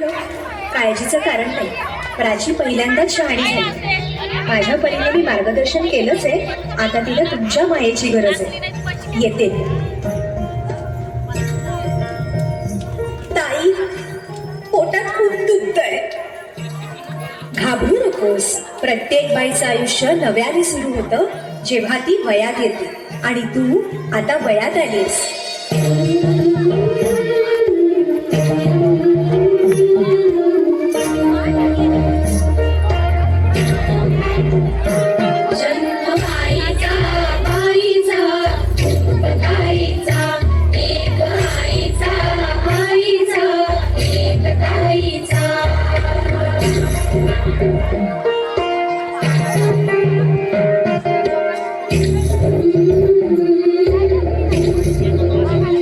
काळजीचं कारण नाही. प्राची पहिल्यांदाच शहाणी झाली. माझ्या परीने मी मार्गदर्शन केलंच आहे. आता तिला तुमच्या मायेची गरज आहे. येते. ताई, पोटात खूप दुखतंय. घाबरू नकोस. प्रत्येक बाईचं आयुष्य नव्याने सुरू होतं जेव्हा ती वयात येते. आणि तू आता वयात आलीस.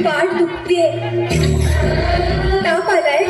पाठ दुखतेय. ताप आलाय.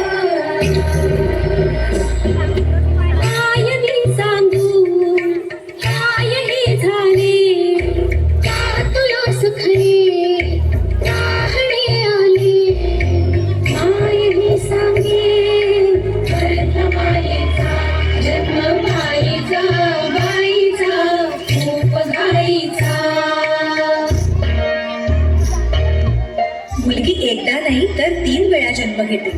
मुलगी एकदा नाही तर 3 वेळा जन्म घेते.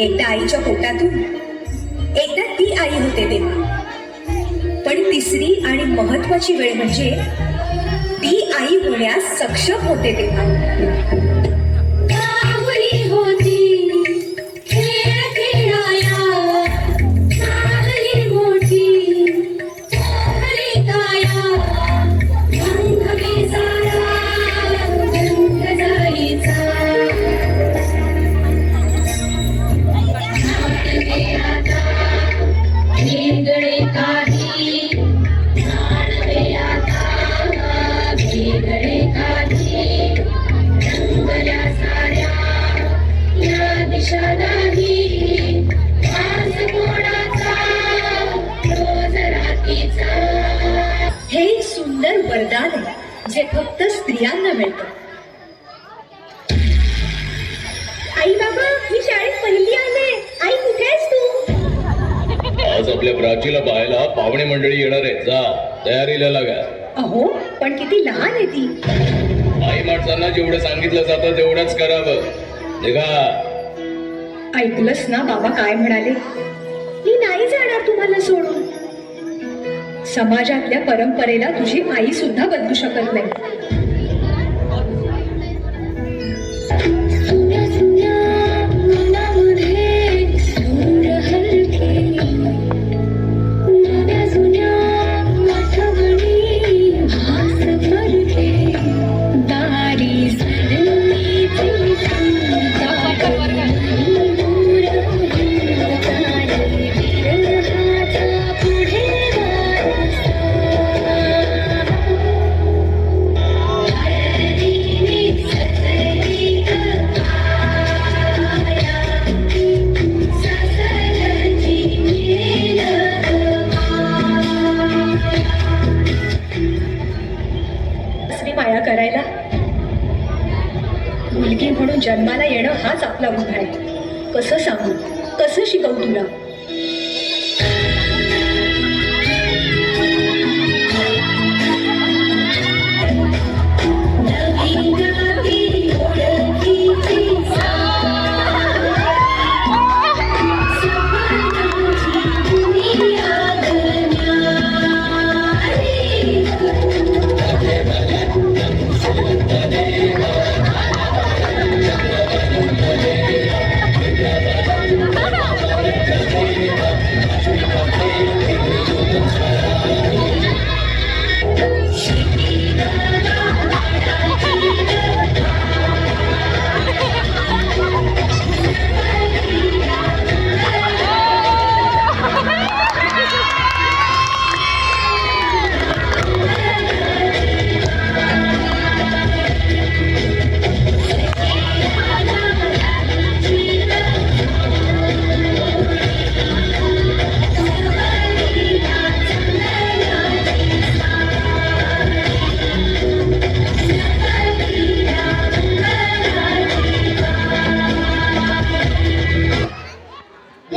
एकदा आईच्या पोटातून, एकदा ती आई होते तेव्हा. पण तिसरी आणि महत्वाची वेळ म्हणजे ती आई होण्यास सक्षम होते तेव्हा. हे एक सुंदर वरदान आहे जे फक्त स्त्रियांना मिळतं. आई बाबा, मी शाळेत पहिली आले. आई कुठे आहेस तू? आज आपल्या प्राचीला पाहायला पाहुणे मंडळी येणार आहे. जा, तयारीला लागा. अहो, पण किती लहान आहे ती. आई माणसांना जेवढं सांगितलं जातं तेवढंच करावं. निघा. ऐकलंस ना बाबा काय म्हणाले? मी नाही जाणार तुम्हाला सोडून. समाजातल्या परंपरेला तुझी आई सुद्धा बदलू शकत नाही. माया करायला मुलगी म्हणून जन्माला येणं हाच आपला गुन्हा आहे. कसं सांगू, कसं शिकवू तुला?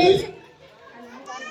वेळ